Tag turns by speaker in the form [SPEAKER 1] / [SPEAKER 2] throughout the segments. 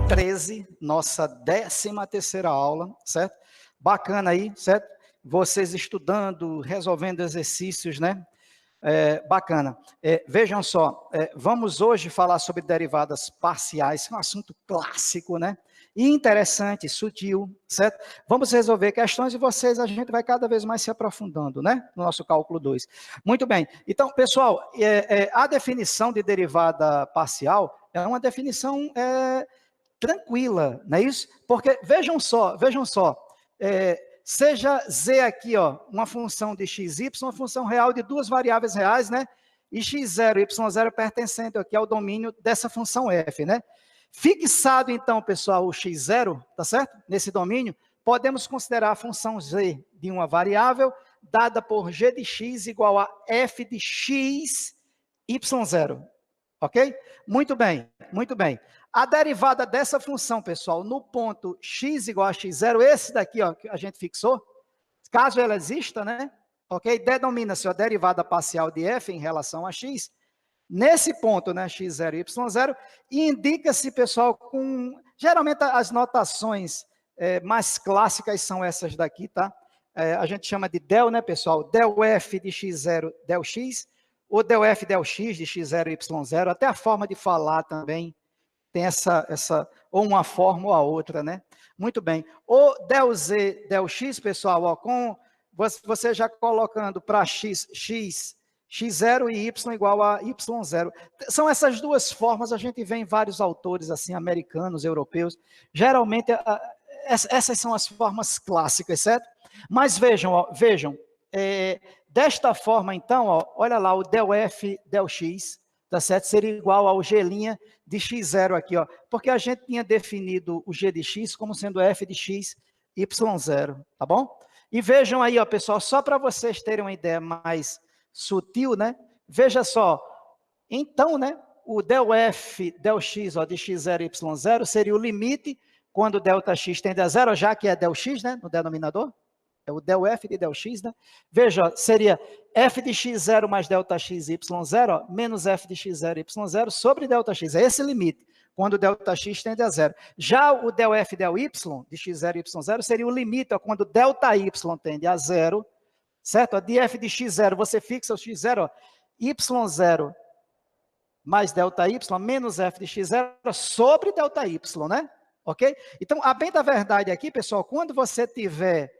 [SPEAKER 1] 13, nossa 13ª aula, certo? Bacana aí, certo? Vocês estudando, resolvendo exercícios, né? Bacana. Vejam só, vamos hoje falar sobre derivadas parciais, que é um assunto clássico, né? E interessante, sutil, certo? Vamos resolver questões e a gente vai cada vez mais se aprofundando, né? No nosso cálculo 2. Muito bem. Então, pessoal, a definição de derivada parcial é uma definição tranquila, não é isso? Porque, vejam só, seja z aqui, ó, uma função de xy, uma função real de duas variáveis reais, né? E x0 e y0 pertencente aqui ao domínio dessa função f, né? Fixado, então, pessoal, o x0, tá certo? Nesse domínio, podemos considerar a função z de uma variável dada por g de x igual a f de x, y0. Ok? Muito bem, muito bem. A derivada dessa função, pessoal, no ponto x igual a x0, esse daqui, ó, que a gente fixou, caso ela exista, né? Ok? Denomina-se a derivada parcial de f em relação a x. Nesse ponto, né, x0 e y0, e indica-se, pessoal, com... Geralmente as notações mais clássicas são essas daqui, tá? A gente chama de del, né, pessoal? Del f de x0, del x, ou del f, del x de x0 e y0, até a forma de falar também tem ou uma forma ou a outra, né? Muito bem. O del z, del x, pessoal, ó, com você já colocando para x0 e y igual a y0. São essas duas formas, a gente vê em vários autores, assim, americanos, europeus. Geralmente, essas são as formas clássicas, certo? Mas vejam, ó, desta forma, então, ó, olha lá, o del f, del x, tá certo? Seria igual ao g' de x0 aqui, ó, porque a gente tinha definido o g de x como sendo f de x, y0, tá bom? E vejam aí, ó, pessoal, só para vocês terem uma ideia mais sutil, né? Veja só, então, né, o del f, del x, ó, de x0 e y0 seria o limite quando delta x tende a zero, já que é del x, né, no denominador. É o del f de del x, né? Veja, seria f de x0 mais delta x y0, menos f de x0 y0 sobre delta x. É esse limite, quando delta x tende a zero. Já o del f del y, de x0 e y0, seria o limite, ó, quando delta y tende a zero, certo? A de f de x0, você fixa o x0, ó, y0 mais delta y, menos f de x0 sobre delta y, né? Ok? Então, a bem da verdade aqui, pessoal, quando você tiver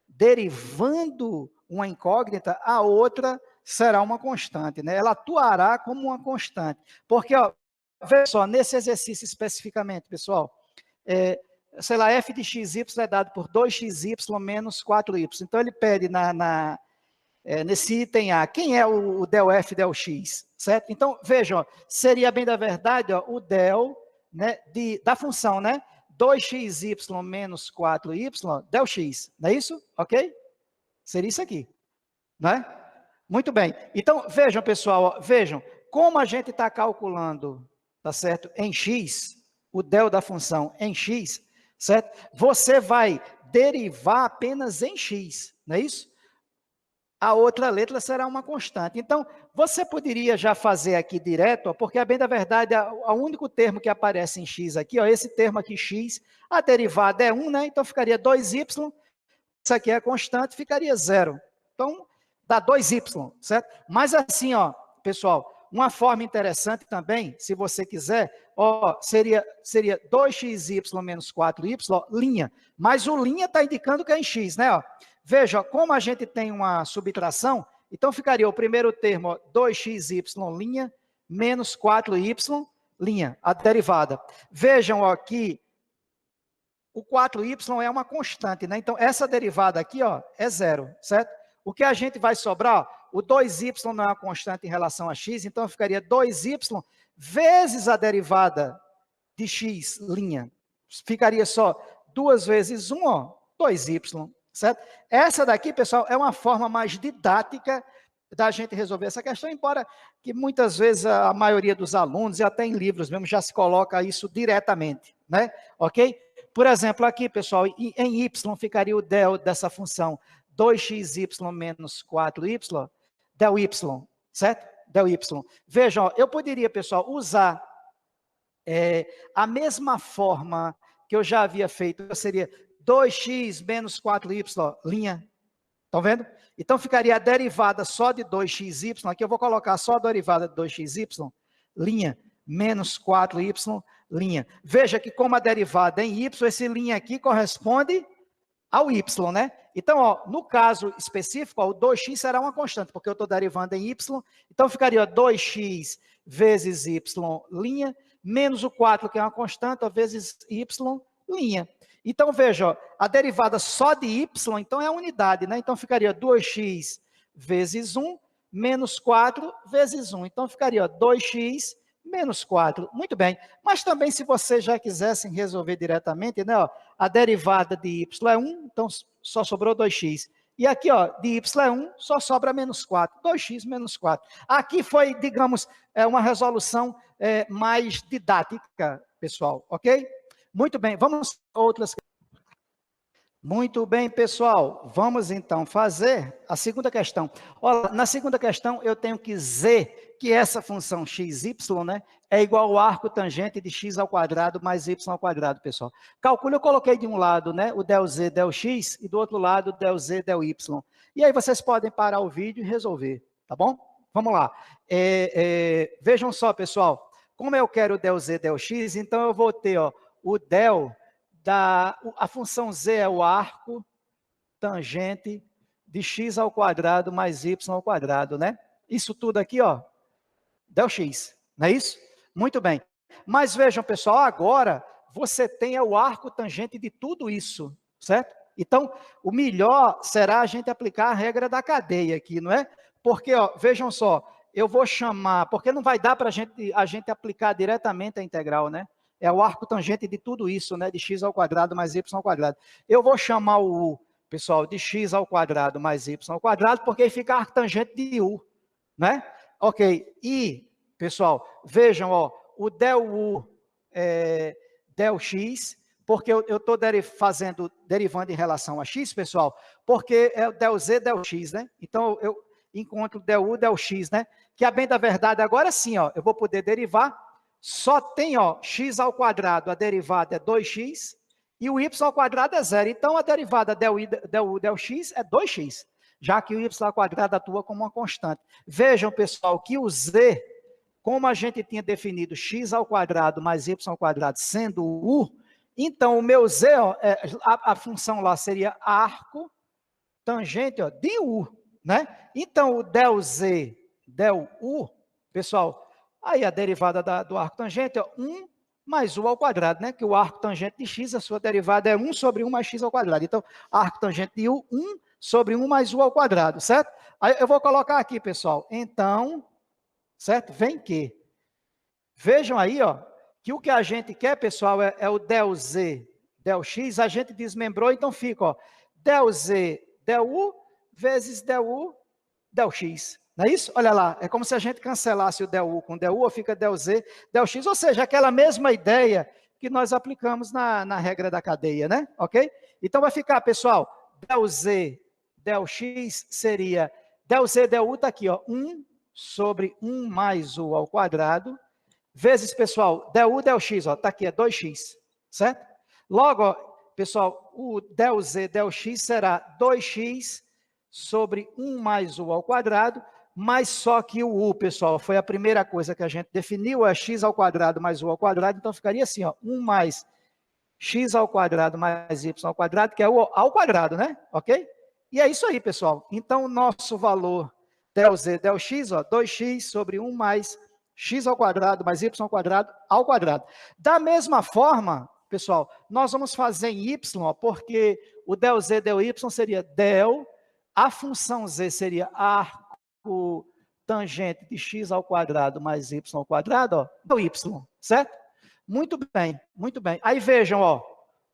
[SPEAKER 1] derivando uma incógnita, a outra será uma constante, né? Ela atuará como uma constante. Porque, ó, veja só, nesse exercício especificamente, pessoal, sei lá, f de xy é dado por 2xy menos 4y. Então, ele pede nesse item A, quem é o del f del x, certo? Então, vejam, seria bem da verdade, ó, o del, né, da função, né? 2xy menos 4y, del x, não é isso? Ok? Seria isso aqui, não é? Muito bem. Então, vejam, pessoal, ó, vejam, como a gente está calculando, tá certo? Em x, o del da função em x, certo? Você vai derivar apenas em x, não é isso? A outra letra será uma constante. Então, você poderia já fazer aqui direto, ó, porque, a bem da verdade, o único termo que aparece em x aqui, ó, esse termo aqui, x, a derivada é 1, né? Então, ficaria 2y, isso aqui é constante, ficaria 0. Então, dá 2y, certo? Mas assim, ó, pessoal, uma forma interessante também, se você quiser, ó, seria 2xy menos 4y, ó, linha. Mas o linha está indicando que é em x, né? Ó. Veja, como a gente tem uma subtração, então ficaria o primeiro termo, ó, 2xy linha, menos 4y linha, a derivada. Vejam ó, que o 4y é uma constante, né? Então, essa derivada aqui, ó, é zero, certo? O que a gente vai sobrar, ó, o 2y não é uma constante em relação a x, então ficaria 2y vezes a derivada de x, linha. Ficaria só 2 vezes 1, ó, 2y, certo? Essa daqui, pessoal, é uma forma mais didática da gente resolver essa questão, embora que muitas vezes a maioria dos alunos, e até em livros mesmo, já se coloca isso diretamente, né? Ok? Por exemplo, aqui, pessoal, em y ficaria o del dessa função 2xy menos 4y, del y, certo? Del y. Vejam, ó, eu poderia, pessoal, usar a mesma forma que eu já havia feito, seria 2x menos 4y, linha. Estão vendo? Então, ficaria a derivada só de 2xy, aqui eu vou colocar só a derivada de 2xy, linha, menos 4y, linha. Veja que como a derivada é em y, esse linha aqui corresponde ao y, né? Então, ó, no caso específico, ó, o 2x será uma constante, porque eu estou derivando em y, então ficaria 2x vezes y, linha, menos o 4, que é uma constante, ó, vezes y, linha. Então, veja, ó, a derivada só de y, então é a unidade, né? Então, ficaria 2x vezes 1, menos 4 vezes 1. Então, ficaria ó, 2x menos 4. Muito bem. Mas também, se vocês já quisessem resolver diretamente, né? Ó, a derivada de y é 1, então só sobrou 2x. E aqui, ó, de y é 1, só sobra menos 4. 2x menos 4. Aqui foi, digamos, uma resolução mais didática, pessoal, ok? Muito bem, vamos a outras. Muito bem, pessoal. Vamos então fazer a segunda questão. Olha, na segunda questão eu tenho que dizer que essa função xy, né, é igual ao arco tangente de x ao quadrado mais y ao quadrado, pessoal. Calcule, eu coloquei de um lado, né, o del z, del x, e do outro lado, del z, del y. E aí vocês podem parar o vídeo e resolver, tá bom? Vamos lá. Vejam só, pessoal. Como eu quero o del z, del x, então eu vou ter, ó, o del a função z é o arco tangente de x ao quadrado mais y ao quadrado, né? Isso tudo aqui, ó, del x, não é isso? Muito bem. Mas vejam, pessoal, agora você tem o arco tangente de tudo isso, certo? Então, o melhor será a gente aplicar a regra da cadeia aqui, não é? Porque, ó, vejam só, eu vou chamar, porque não vai dar para a gente aplicar diretamente a integral, né? É o arco tangente de tudo isso, né? De x ao quadrado mais y ao quadrado. Eu vou chamar o u, pessoal, de x ao quadrado mais y ao quadrado, porque fica arco tangente de u, né? Ok. E, pessoal, vejam, ó, o del u del x, porque eu estou derivando em relação a x, pessoal, porque é o del z, del x, né? Então, eu encontro del u, del x, né? Que, a bem da verdade, agora sim, ó, eu vou poder derivar. Só tem, ó, x ao quadrado, a derivada é 2x, e o y ao quadrado é 0. Então, a derivada del u, del x é 2x, já que o y ao quadrado atua como uma constante. Vejam, pessoal, que o z, como a gente tinha definido x ao quadrado mais y ao quadrado sendo o u, então o meu z, ó, a função lá seria arco tangente, ó, de u, né? Então, o del z, del u, pessoal, aí a derivada do arco tangente é 1 mais u ao quadrado, né? Que o arco tangente de x, a sua derivada é 1 sobre 1 mais x ao quadrado. Então, arco tangente de u, 1 sobre 1 mais u ao quadrado, certo? Aí eu vou colocar aqui, pessoal. Então, certo? Vem que. Vejam aí, ó, que o que a gente quer, pessoal, é o del z, del x. A gente desmembrou, então fica, ó, del z, del u, vezes del u, del x. Não é isso? Olha lá, é como se a gente cancelasse o del u com del u, fica del z, del x, ou seja, aquela mesma ideia que nós aplicamos na regra da cadeia, né? Ok? Então vai ficar, pessoal, del z, del x seria, del z, del u está aqui, ó, 1 sobre 1 mais u ao quadrado, vezes, pessoal, del u, del x, ó, está aqui, é 2x, certo? Logo, ó, pessoal, o del z, del x será 2x sobre 1 mais u ao quadrado, mas só que o u, pessoal, foi a primeira coisa que a gente definiu, é x ao quadrado mais u ao quadrado, então ficaria assim, ó, 1 mais x ao quadrado mais y ao quadrado, que é o ao quadrado, né? Ok? E é isso aí, pessoal. Então, o nosso valor del z, del x, ó, 2x sobre 1 mais x ao quadrado mais y ao quadrado. Da mesma forma, pessoal, nós vamos fazer em y, ó, porque o del z, del y seria del, a função z seria arco tangente de x ao quadrado mais y ao quadrado, ó, do y, certo? Muito bem, muito bem. Aí vejam, ó,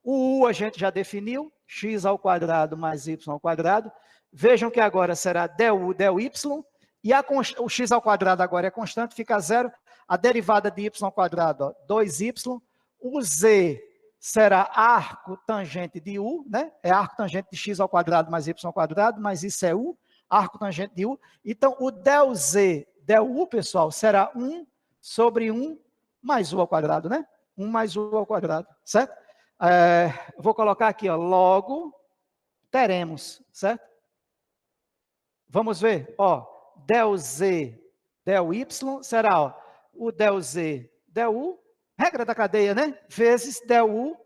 [SPEAKER 1] o u a gente já definiu, x ao quadrado mais y ao quadrado. Vejam que agora será del u, del y, e o x ao quadrado agora é constante, fica zero. A derivada de y ao quadrado, ó, 2y. O z será arco tangente de u, né? É arco tangente de x ao quadrado mais y ao quadrado, mas isso é u, arco tangente de u. Então, o del z, del u, pessoal, será 1 sobre 1 mais u ao quadrado, né? 1 mais u ao quadrado, certo? Vou colocar aqui, ó, logo teremos, certo? Vamos ver, ó, del z, del y será, ó, o del z, del u, regra da cadeia, né? Vezes del u,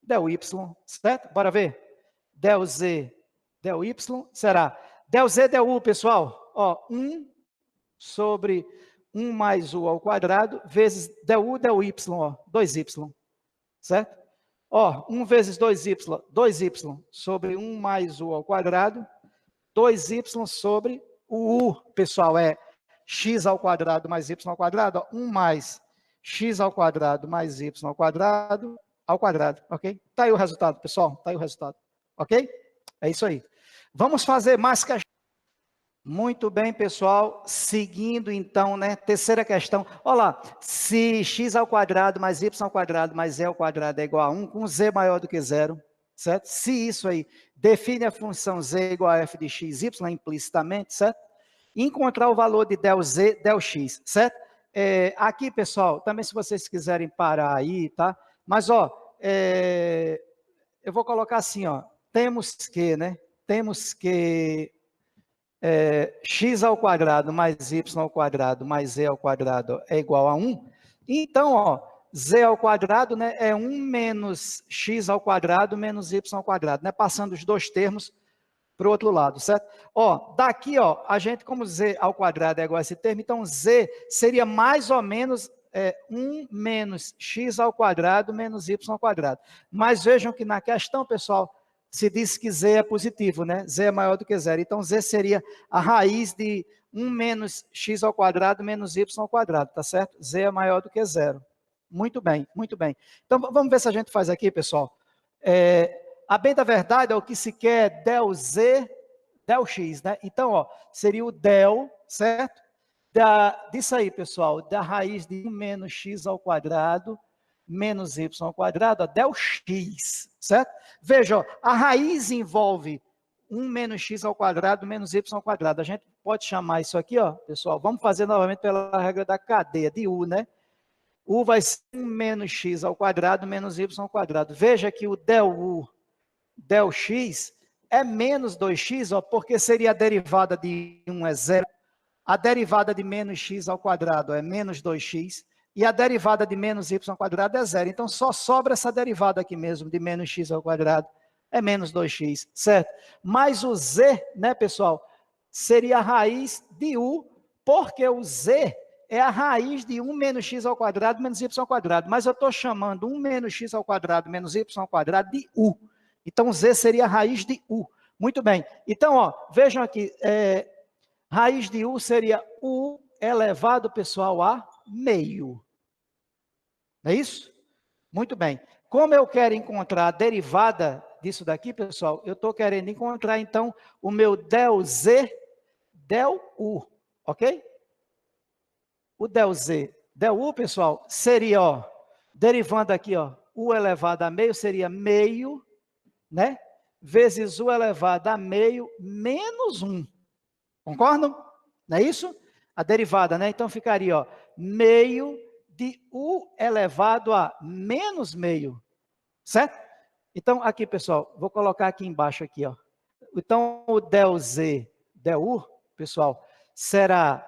[SPEAKER 1] del y, certo? Bora ver. Del z, del y será del z, del u, pessoal, ó, 1 sobre 1 mais u ao quadrado, vezes del u, del y, ó, 2y, certo? Ó, 1 vezes 2y, 2y sobre 1 mais u ao quadrado, 2y sobre o u, pessoal, é x ao quadrado mais y ao quadrado, ó, 1 mais x ao quadrado mais y ao quadrado, ok? Tá aí o resultado, pessoal, tá aí o resultado, ok? É isso aí. Vamos fazer mais questões. Muito bem, pessoal, seguindo então, né, terceira questão. Olha lá, se x ao quadrado mais y ao quadrado mais e ao quadrado é igual a 1, com z maior do que 0, certo? Se isso aí define a função z igual a f de x, y implicitamente, certo? Encontrar o valor de del z, del x, certo? Aqui, pessoal, também se vocês quiserem parar aí, tá? Mas, ó, eu vou colocar assim, ó, temos que, né, x ao quadrado mais y ao quadrado mais z ao quadrado é igual a 1. Então, ó, z ao quadrado, né, é 1 menos x ao quadrado menos y ao quadrado, né, passando os dois termos para o outro lado, certo? Ó, daqui, ó, a gente, como z ao quadrado é igual a esse termo, então z seria mais ou menos 1 menos x ao quadrado menos y ao quadrado. Mas vejam que na questão, pessoal, se diz que z é positivo, né? Z é maior do que 0. Então, z seria a raiz de 1 menos x ao quadrado menos y ao quadrado, tá certo? Z é maior do que 0. Muito bem, muito bem. Então, vamos ver se a gente faz aqui, pessoal. A bem da verdade, é o que se quer del z, del x, né? Então, ó, seria o del, certo? Disso aí, pessoal, da raiz de 1 menos x ao quadrado menos y ao quadrado, ó, del x, certo? Veja, ó, a raiz envolve 1 menos x ao quadrado menos y ao quadrado. A gente pode chamar isso aqui, ó, pessoal, vamos fazer novamente pela regra da cadeia de u, né? U vai ser 1 menos x ao quadrado menos y ao quadrado. Veja que o del u, del x, é menos 2x, ó, porque seria a derivada de 1 é 0, a derivada de menos x ao quadrado é menos 2x, e a derivada de menos y ao quadrado é 0. Então, só sobra essa derivada aqui mesmo, de menos x ao quadrado, é menos 2x, certo? Mas o z, né, pessoal, seria a raiz de u, porque o z é a raiz de 1 menos x ao quadrado menos y ao quadrado. Mas eu estou chamando 1 menos x ao quadrado menos y ao quadrado de u. Então, z seria a raiz de u. Muito bem. Então, ó, vejam aqui, raiz de u seria u elevado, pessoal, a meio. Não é isso? Muito bem. Como eu quero encontrar a derivada disso daqui, pessoal, eu estou querendo encontrar, então, o meu del z, del u, ok? O del z, del u, pessoal, seria, ó, derivando aqui, ó, u elevado a meio seria meio, né? Vezes u elevado a meio menos 1. Concordam? Não é isso? A derivada, né? Então, ficaria, ó, meio de u elevado a menos meio. Certo? Então, aqui, pessoal, vou colocar aqui embaixo, aqui, ó. Então, o del z, del u, pessoal, será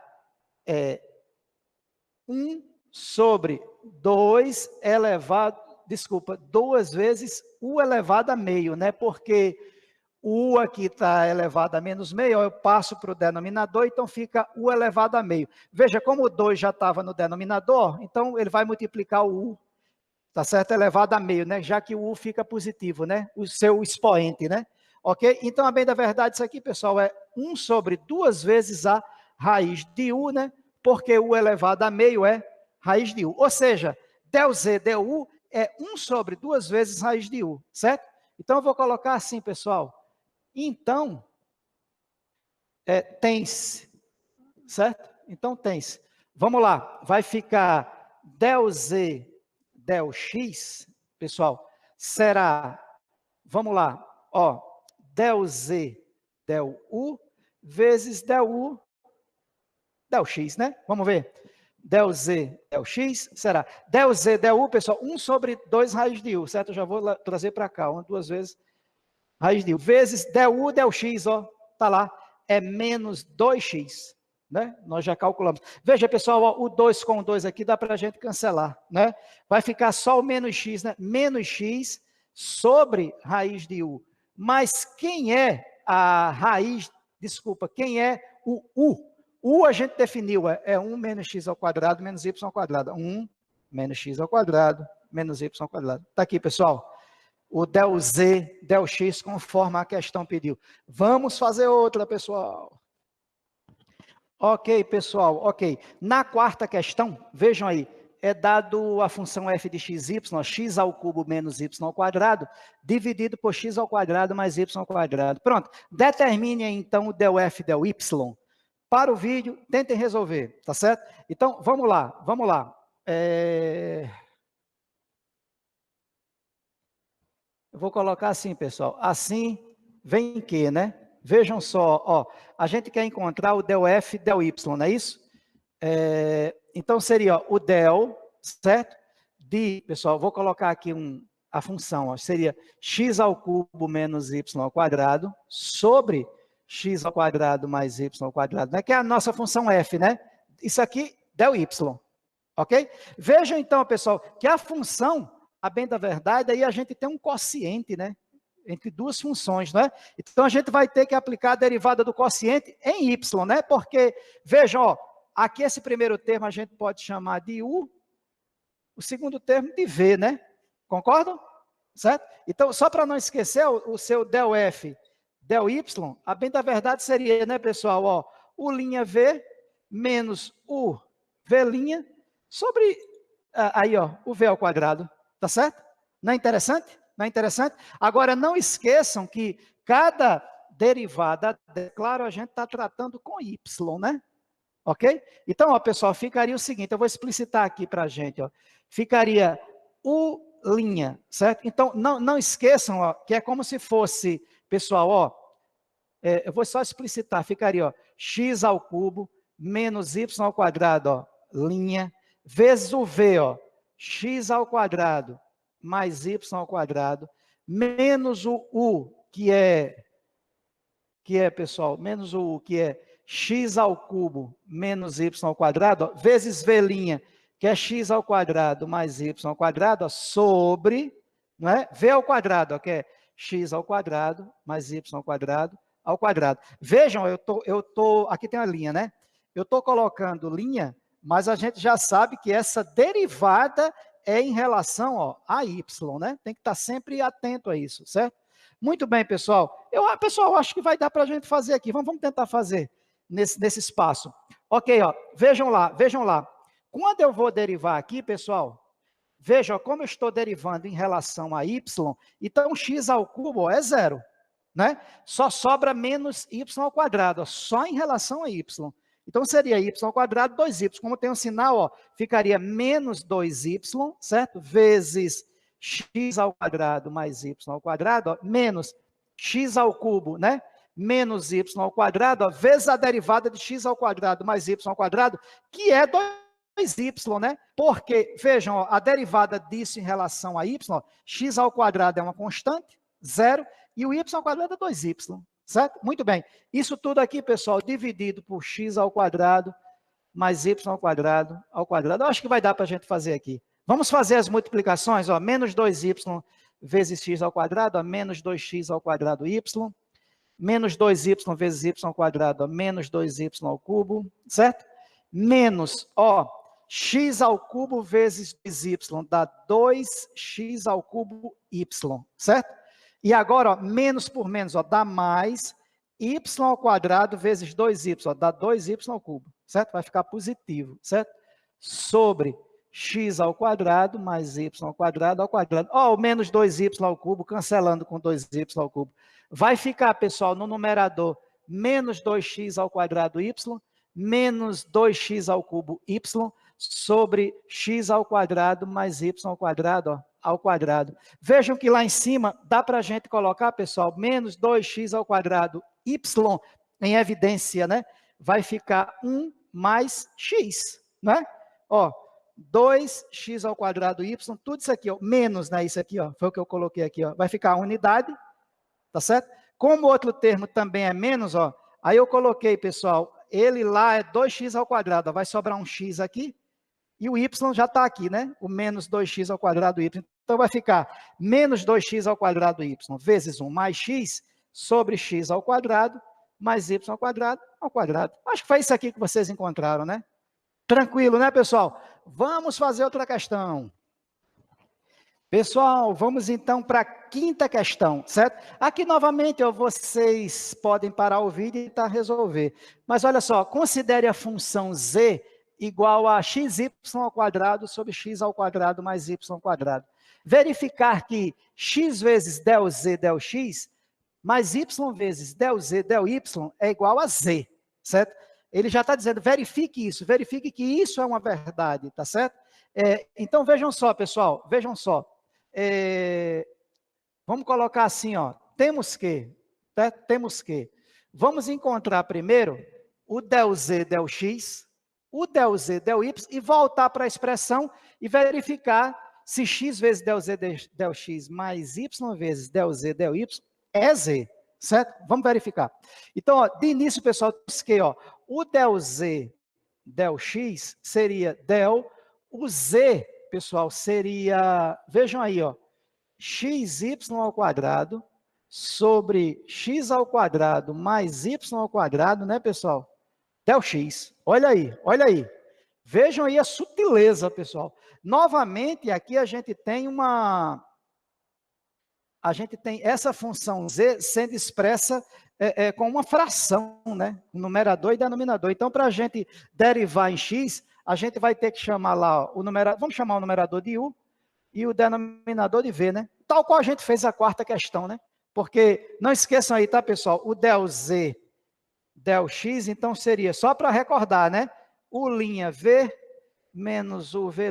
[SPEAKER 1] 1 sobre 2 elevado, desculpa, 2 vezes u elevado a meio, né? Porque o u aqui está elevado a menos meio, eu passo para o denominador, então fica u elevado a meio. Veja, como o 2 já estava no denominador, então ele vai multiplicar o u, tá certo? Elevado a meio, né? Já que o u fica positivo, né? O seu expoente, né? Ok? Então, a bem da verdade, isso aqui, pessoal, é 1 sobre 2 vezes a raiz de u, né? Porque u elevado a meio é raiz de u. Ou seja, del z, del u é 1 sobre 2 vezes raiz de u, certo? Então, eu vou colocar assim, pessoal. Então, tem-se, certo? Então, tem-se. Vamos lá, vai ficar del z, del x, pessoal, será, vamos lá, ó, del z, del u, vezes del u, del x, né? Vamos ver. del Z, del X, será del Z, del U, pessoal, 1 sobre 2 raiz de U, certo? Eu já vou trazer para cá, 1, 2 vezes raiz de U, vezes del U, del X, ó, tá lá, é menos 2x, né? Nós já calculamos. Veja, pessoal, ó, o 2 com o 2 aqui dá para a gente cancelar, né? Vai ficar só o menos x, né? Menos x sobre raiz de U. Mas quem é a raiz, desculpa, quem é o U? U a gente definiu, é 1 menos x ao quadrado menos y ao quadrado. 1 menos x ao quadrado menos y ao quadrado. Está aqui, pessoal. O del Z, del X, conforme a questão pediu. Vamos fazer outra, pessoal. Ok, pessoal, ok. Na quarta questão, vejam aí, é dado a função f de xy, x ao cubo menos y ao quadrado, dividido por x ao quadrado mais y ao quadrado. Pronto, determine então o del f del y. Para o vídeo, tentem resolver, tá certo? Então, vamos lá, vamos lá. Eu vou colocar assim, pessoal, assim vem que, né? Vejam só, ó, a gente quer encontrar o del f del y, não é isso? Então, seria ó, o del, certo? Pessoal, vou colocar aqui a função, ó, seria x ao cubo menos y ao quadrado sobre x ao quadrado mais y ao quadrado, né? Que é a nossa função f, né? Isso aqui, del y, ok? Vejam então, pessoal, que a função, a bem da verdade, aí a gente tem um quociente, né? Entre duas funções, né? Então, a gente vai ter que aplicar a derivada do quociente em y, né? Porque, vejam, ó, aqui esse primeiro termo a gente pode chamar de u, o segundo termo de v, né? Concordam? Certo? Então, só para não esquecer, o seu del f, del y, a bem da verdade seria, né, pessoal, ó, u' v menos u v' sobre, aí, ó, o v ao quadrado, tá certo? Não é interessante? Não é interessante? Agora, não esqueçam que cada derivada, claro, a gente está tratando com y, né? Ok? Então, ó, pessoal, ficaria o seguinte, eu vou explicitar aqui para a gente, ó. Ficaria u', certo? Então, não esqueçam, ó, que é como se fosse, pessoal, ó, eu vou só explicitar, ficaria, ó, x ao cubo menos y ao quadrado, ó, linha, vezes o v, ó, x ao quadrado mais y ao quadrado, menos o u, que é, pessoal, menos o u, que é x ao cubo menos y ao quadrado, ó, vezes v', que é x ao quadrado mais y ao quadrado, ó, sobre, não é? V ao quadrado, ó, que é x ao quadrado mais y ao quadrado. Vejam, aqui tem a linha, né? Eu estou colocando linha, mas a gente já sabe que essa derivada é em relação, ó, a y, né? Tem que estar sempre atento a isso, certo? Muito bem, pessoal. Pessoal, acho que vai dar para a gente fazer aqui. Vamos tentar fazer nesse espaço. Ok, ó, vejam lá. Quando eu vou derivar aqui, pessoal, vejam como eu estou derivando em relação a y, então x ao cubo ó, é zero, né? Só sobra menos y ao quadrado, ó, só em relação a y. Então, seria y ao quadrado, 2y. Como tem um sinal, ó, ficaria menos 2y, certo? Vezes x ao quadrado mais y ao quadrado, ó, menos x ao cubo, né? Menos y ao quadrado, ó, vezes a derivada de x ao quadrado mais y ao quadrado, que é 2y, né? Porque, vejam, ó, a derivada disso em relação a y, ó, x ao quadrado é uma constante, zero, e o y ao quadrado é 2y. Certo? Muito bem. Isso tudo aqui, pessoal, dividido por x ao quadrado mais y ao quadrado. Eu acho que vai dar para a gente fazer aqui. Vamos fazer as multiplicações, ó, menos 2y vezes x ao quadrado, ó, menos 2x ao quadrado y, menos 2y vezes y ao quadrado, ó, menos 2y ao cubo, certo? Menos, ó, x ao cubo vezes 2y dá 2x ao cubo y, certo? E agora, ó, menos por menos, ó, dá mais y ao quadrado vezes 2y, ó, dá 2y ao cubo, certo? Vai ficar positivo, certo? Sobre x ao quadrado mais y ao quadrado. Ó, o menos 2y ao cubo, cancelando com 2y ao cubo. Vai ficar, pessoal, no numerador, menos 2x ao quadrado y, menos 2x ao cubo y, sobre x ao quadrado mais y ao quadrado, ó, ao quadrado. Vejam que lá em cima dá para a gente colocar, pessoal, menos 2x ao quadrado y em evidência, né? Vai ficar 1 mais x, né? ó, 2x ao quadrado y, tudo isso aqui, ó, menos, né, isso aqui, ó, foi o que eu coloquei aqui, ó, vai ficar a unidade, tá certo? Como o outro termo também é menos, ó, aí eu coloquei, pessoal, ele lá é 2x ao quadrado, ó, vai sobrar um x aqui, e o y já está aqui, né? O menos 2x ao quadrado y. Então, vai ficar menos 2x ao quadrado y vezes 1 mais x sobre x ao quadrado mais y ao quadrado ao quadrado. Acho que foi isso aqui que vocês encontraram, né? Tranquilo, né, pessoal? Vamos fazer outra questão. Pessoal, vamos então para a quinta questão, certo? Aqui, novamente, ó, vocês podem parar o vídeo e tentar resolver. Mas, olha só, considere a função z igual a xy ao quadrado sobre x ao quadrado mais y ao quadrado. Verificar que x vezes del z del x mais y vezes del z del y é igual a z, certo? Ele já está dizendo, verifique que isso é uma verdade, tá certo? Então, vejam só, pessoal, vejam só. Vamos colocar assim, ó, temos que, vamos encontrar primeiro o del z del x, o del z del y e voltar para a expressão e verificar se x vezes del z del x mais y vezes del z del y é z, certo? Vamos verificar. Então, ó, de início, pessoal, temos que, ó, o del z del x seria del, o z, pessoal, seria, vejam aí, ó, xy ao quadrado sobre x ao quadrado mais y ao quadrado, né, pessoal? Del x. Olha aí, olha aí. Vejam aí a sutileza, pessoal. Novamente, aqui a gente tem essa função z sendo expressa com uma fração, né? O numerador e denominador. Então, para a gente derivar em x, a gente vai ter que chamar lá o numerador, vamos chamar o numerador de u e o denominador de v, né? Tal qual a gente fez a quarta questão, né? Porque, não esqueçam aí, tá, pessoal? O del z, del x, então seria, só para recordar, né? U' v menos u v'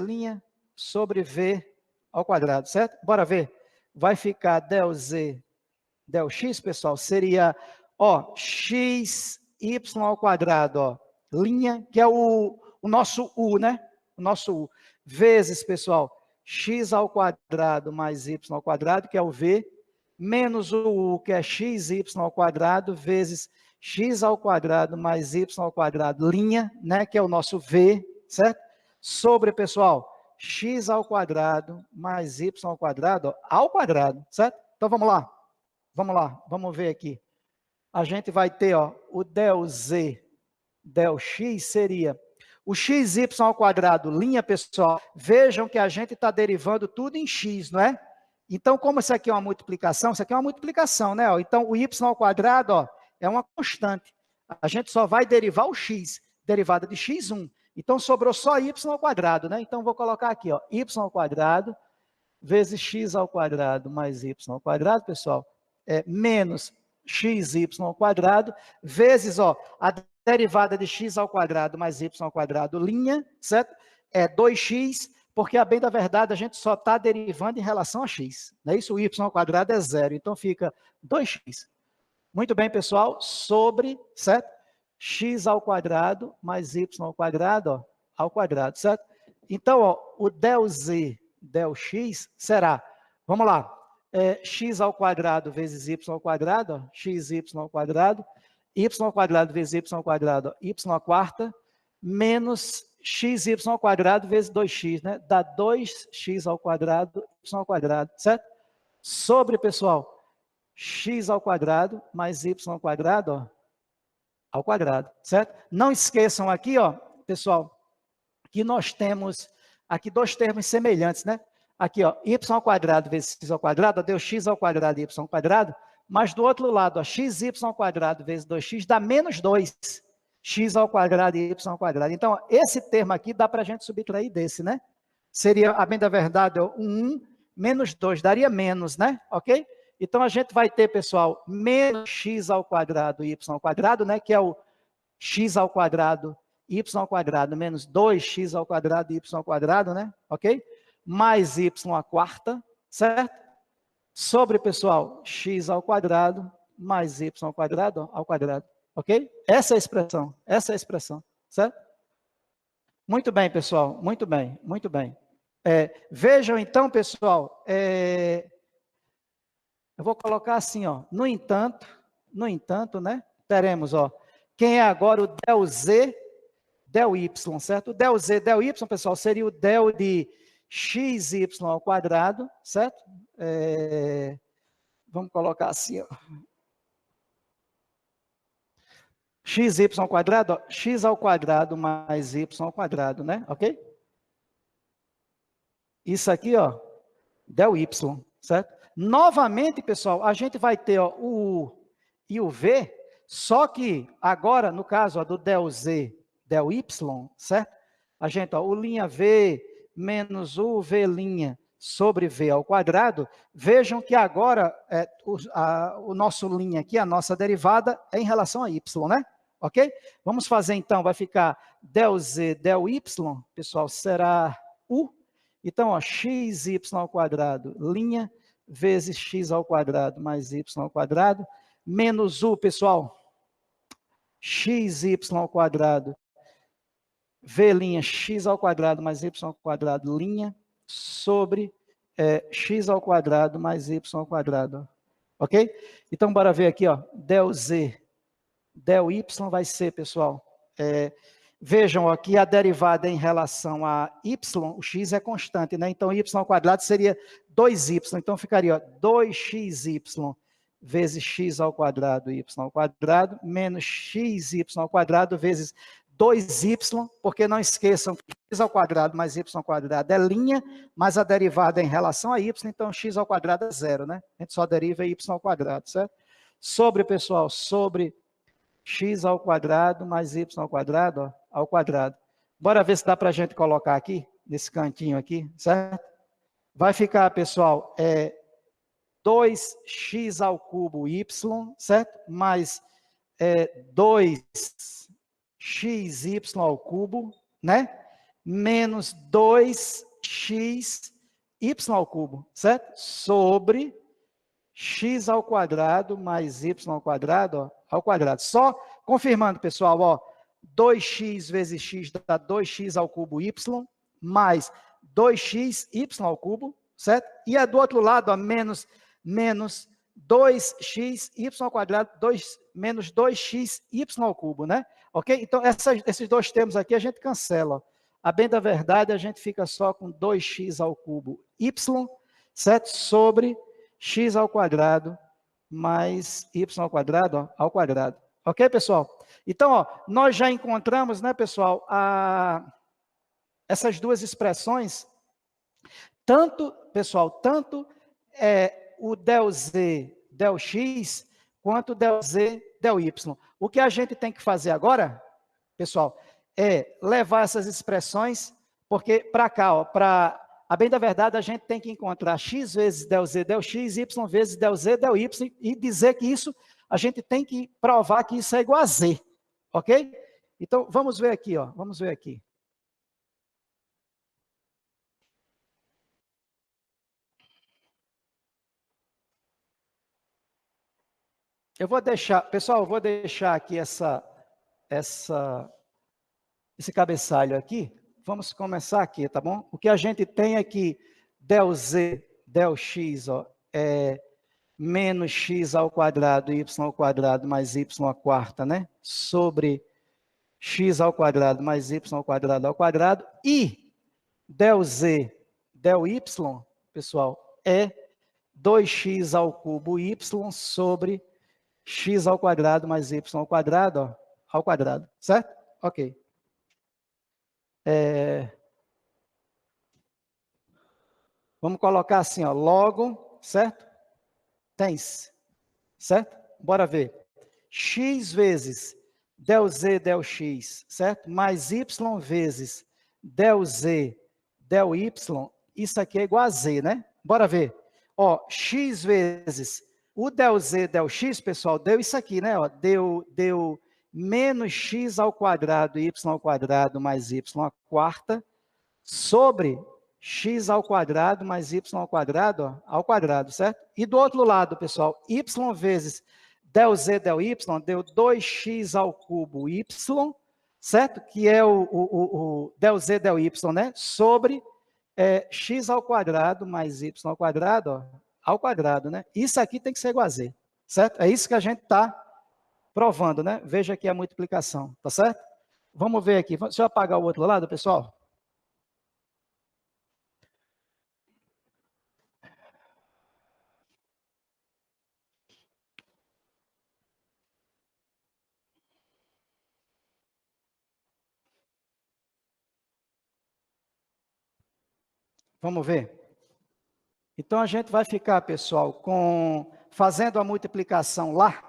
[SPEAKER 1] sobre v ao quadrado, certo? Bora ver. Vai ficar del z, del x, pessoal, seria, ó, x, y ao quadrado, ó, linha, que é o nosso u, né? O nosso u. Vezes, pessoal, x ao quadrado mais y ao quadrado, que é o v, menos o u, que é xy ao quadrado, vezes x ao quadrado mais y ao quadrado, linha, né, que é o nosso v, certo? Sobre, pessoal, x ao quadrado mais y ao quadrado, certo? Então, vamos lá, vamos ver aqui. A gente vai ter, ó, o del z, del x seria o xy ao quadrado, linha, pessoal, vejam que a gente está derivando tudo em x, não é? Então, como isso aqui é uma multiplicação, isso aqui é uma multiplicação, né? Então, o y ao quadrado, ó, é uma constante. A gente só vai derivar o x, derivada de x1. Então, sobrou só y ao quadrado, né? Então, vou colocar aqui, ó, y ao quadrado vezes x ao quadrado mais y ao quadrado, pessoal, menos xy ao quadrado, vezes, ó, a derivada de x ao quadrado mais y ao quadrado, linha, certo? É 2x, porque, a bem da verdade, a gente só está derivando em relação a x. Não é isso? O y ao quadrado é 0, então fica 2x. Muito bem, pessoal, sobre, certo? X ao quadrado mais y ao quadrado, ó, ao quadrado, certo? Então, ó, o del z, del x será, vamos lá, x ao quadrado vezes y ao quadrado, ó, xy ao quadrado vezes y ao quadrado, ó, y à quarta, menos xy ao quadrado vezes 2x, né? Dá 2x ao quadrado, y ao quadrado, certo? Sobre, pessoal, x ao quadrado mais y ao quadrado, ó, ao quadrado, certo? Não esqueçam aqui, ó, pessoal, que nós temos aqui dois termos semelhantes, né? Aqui, ó, y ao quadrado vezes x ao quadrado, ó, deu x ao quadrado e y ao quadrado, mas do outro lado, ó, xy ao quadrado vezes 2x dá menos 2, x ao quadrado e y ao quadrado. Então, ó, esse termo aqui dá para a gente subtrair desse, né? Seria, a bem da verdade, ó, 1 menos 2, daria menos, né? Ok? Então, a gente vai ter, pessoal, menos x ao quadrado e y ao quadrado, né? Que é o x ao quadrado, y ao quadrado, menos 2x ao quadrado e y ao quadrado, né? Ok? Mais y à quarta, certo? Sobre, pessoal, x ao quadrado, mais y ao quadrado, ó, ao quadrado. Ok? Essa é a expressão, certo? Muito bem, pessoal, muito bem, muito bem. Vejam então, pessoal, eu vou colocar assim, ó, no entanto, né, teremos, ó, quem é agora o del Z, del Y, certo? O del Z, del Y, pessoal, seria o del de XY ao quadrado, certo? Vamos colocar assim, ó. XY ao quadrado, ó, x ao quadrado mais y ao quadrado, né? Ok? Isso aqui, ó, del y, certo? Novamente, pessoal, a gente vai ter ó, o U e o V, só que agora, no caso ó, do del Z, del Y, certo? A gente, ó, o linha V menos o V' sobre V ao quadrado, vejam que agora o nosso linha aqui, a nossa derivada, é em relação a Y, né? Ok? Vamos fazer então, vai ficar del Z, del Y, pessoal, será U. Então, ó, xy ao quadrado, linha, vezes x ao quadrado mais y ao quadrado, menos u, pessoal, xy ao quadrado, v' x ao quadrado mais y ao quadrado, linha, sobre x ao quadrado mais y ao quadrado. Ok? Então, bora ver aqui, ó, del z, del y vai ser, pessoal, vejam aqui a derivada em relação a y, o x é constante, né? Então, y ao quadrado seria 2y. Então, ficaria ó, 2xy vezes x ao quadrado, y ao quadrado, menos xy ao quadrado vezes 2y, porque não esqueçam que x ao quadrado mais y ao quadrado é linha, mas a derivada é em relação a y, então x ao quadrado é zero, né? A gente só deriva y ao quadrado, certo? Sobre, pessoal, sobre x ao quadrado mais y ao quadrado, ó, ao quadrado. Bora ver se dá para a gente colocar aqui, nesse cantinho aqui, certo? Vai ficar, pessoal, 2x ao cubo y, certo? Mais 2xy ao cubo, né? Menos 2xy ao cubo, certo? Sobre x ao quadrado mais y ao quadrado, ó, ao quadrado. Só confirmando, pessoal, ó, 2x vezes x dá 2x ao cubo y, mais 2xy ao cubo, certo? E do outro lado, ó, menos 2xy ao quadrado, menos 2xy ao cubo, né? Ok? Então, esses dois termos aqui a gente cancela. Ó. A bem da verdade, a gente fica só com 2x ao cubo y, certo? Sobre x ao quadrado mais y ao quadrado, ó, ao quadrado. Ok, pessoal? Então, ó, nós já encontramos, né, pessoal, essas duas expressões, tanto, pessoal, tanto o del z, del x, quanto del z, del y. O que a gente tem que fazer agora, pessoal, é levar essas expressões, porque para cá, ó, a bem da verdade, a gente tem que encontrar x vezes del z, del x, y vezes del z, del y, e dizer que isso, a gente tem que provar que isso é igual a z, ok? Então, vamos ver aqui, ó, vamos ver aqui. Eu vou deixar, pessoal, eu vou deixar aqui esse cabeçalho aqui. Vamos começar aqui, tá bom? O que a gente tem é que del z, del x, ó, é menos x ao quadrado, y ao quadrado, mais y à quarta, né? Sobre x ao quadrado, mais y ao quadrado, e del z, del y, pessoal, é 2x ao cubo y sobre x ao quadrado mais y ao quadrado, ó, ao quadrado, certo? Ok. Vamos colocar assim, ó, logo, certo? Tens, certo? Bora ver. X vezes del z, del x, certo? Mais y vezes del z, del y, isso aqui é igual a z, né? Bora ver. Ó, x vezes o del z, del x, pessoal, deu isso aqui, né? Ó, deu menos x ao quadrado, y ao quadrado, mais y à quarta, sobre x ao quadrado mais y ao quadrado, ó, ao quadrado, certo? E do outro lado, pessoal, y vezes del z, del y, deu 2x ao cubo y, certo? Que é o del z, del y, né? Sobre x ao quadrado mais y ao quadrado, ó, ao quadrado, né? Isso aqui tem que ser igual a z, certo? É isso que a gente está provando, né? Veja aqui a multiplicação, tá certo? Vamos ver aqui. Deixa eu apagar o outro lado, pessoal. Vamos ver. Então, a gente vai ficar, pessoal, fazendo a multiplicação lá,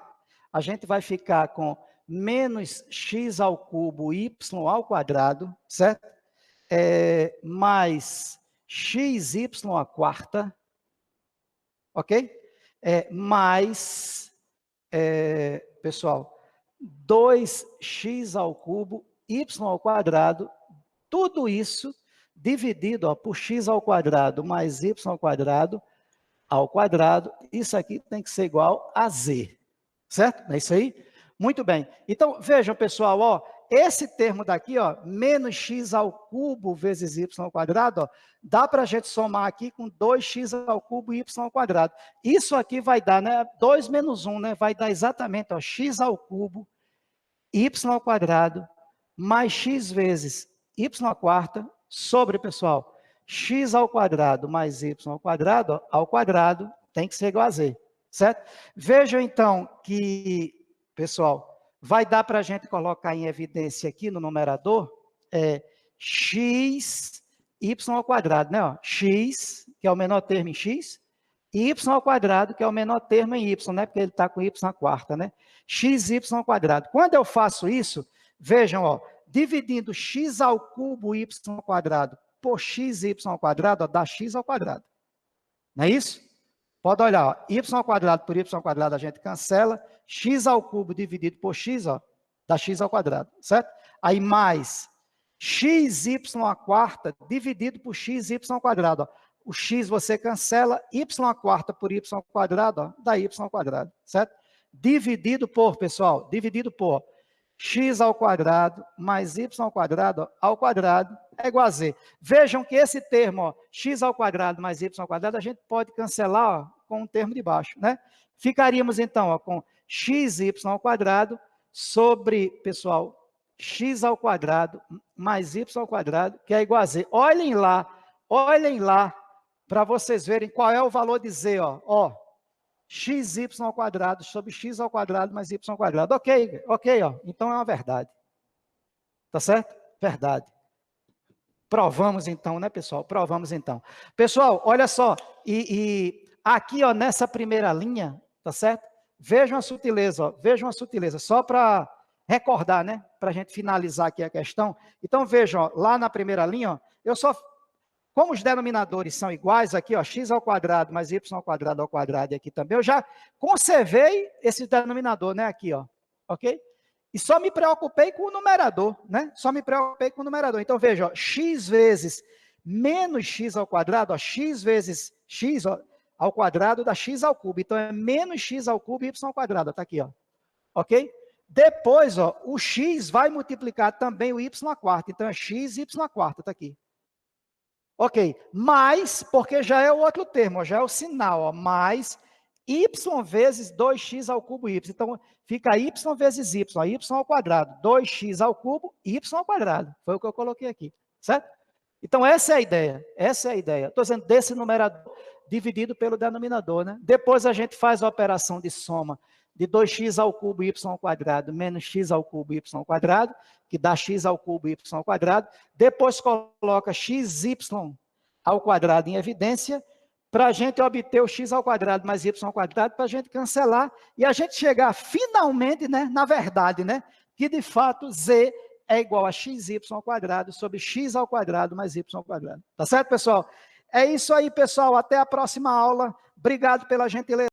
[SPEAKER 1] a gente vai ficar com menos x ao cubo y ao quadrado, certo? Mais xy à quarta, ok? Mais, pessoal, 2x ao cubo y ao quadrado, tudo isso dividido por x ao quadrado mais y ao quadrado, isso aqui tem que ser igual a z, certo? É isso aí? Muito bem. Então, vejam, pessoal, ó, esse termo daqui, ó, menos x ao cubo vezes y ao quadrado, ó, dá para a gente somar aqui com 2x ao cubo y ao quadrado. Isso aqui vai dar, né, 2 menos 1, né, vai dar exatamente, ó, x ao cubo y ao quadrado mais x vezes y à quarta sobre, pessoal, x ao quadrado mais y ao quadrado tem que ser igual a z, certo? Vejam, então, que, pessoal, vai dar para a gente colocar em evidência aqui no numerador x, y ao quadrado, né? Ó, x, que é o menor termo em x, e y ao quadrado, que é o menor termo em y, né? Porque ele está com y à quarta, né? Xy ao quadrado. Quando eu faço isso, vejam, ó, dividindo x ao cubo y ao quadrado por xy ao quadrado, ó, dá x ao quadrado. Não é isso? Pode olhar, ó, y ao quadrado por y ao quadrado a gente cancela, x ao cubo dividido por x, ó, dá x ao quadrado, certo? Aí mais xy à quarta dividido por xy ao quadrado, ó. O x você cancela, y à quarta por y ao quadrado, ó, dá y ao quadrado, certo? Dividido por, pessoal, dividido por x ao quadrado mais y ao quadrado é igual a z. Vejam que esse termo, ó, x ao quadrado mais y ao quadrado, a gente pode cancelar, ó, com o termo de baixo, né? Ficaríamos, então, ó, com xy ao quadrado sobre, pessoal, x ao quadrado mais y ao quadrado, que é igual a z. Olhem lá, para vocês verem qual é o valor de z, ó, xy ao quadrado sobre x ao quadrado mais y ao quadrado. Ok, ó, então é uma verdade. Tá certo? Verdade. Provamos então, né, pessoal? Provamos então. Pessoal, olha só, e aqui, ó, nessa primeira linha, tá certo? Vejam a sutileza, ó, vejam a sutileza, só para recordar, né, para a gente finalizar aqui a questão. Então, vejam, ó, lá na primeira linha, ó, como os denominadores são iguais aqui, ó, x ao quadrado mais y ao quadrado e aqui também, eu já conservei esse denominador, né, aqui, ó, ok? E só me preocupei com o numerador, né? Só me preocupei com o numerador. Então, veja, ó, x vezes menos x ao quadrado, ó, x vezes x, ó, ao quadrado dá x ao cubo. Então, é menos x ao cubo y ao quadrado, está aqui, ó, ok? Depois, ó, o x vai multiplicar também o y à quarta. Então, é x y à quarta, está aqui. Ok, mais, porque já é o outro termo, ó, já é o sinal, ó, mais y vezes 2x ao cubo y. Então, fica y vezes y ao quadrado, 2x ao cubo, y ao quadrado. Foi o que eu coloquei aqui, certo? Então, essa é a ideia, Estou dizendo desse numerador dividido pelo denominador, né? Depois a gente faz a operação de soma de 2x ao cubo y ao quadrado menos x ao cubo y ao quadrado, que dá x ao cubo y ao quadrado. Depois coloca xy ao quadrado em evidência, para a gente obter o x ao quadrado mais y ao quadrado, para a gente cancelar, e a gente chegar finalmente, né, na verdade, né, que de fato z é igual a xy ao quadrado sobre x ao quadrado mais y ao quadrado. Tá certo, pessoal? É isso aí, pessoal. Até a próxima aula. Obrigado pela gentileza.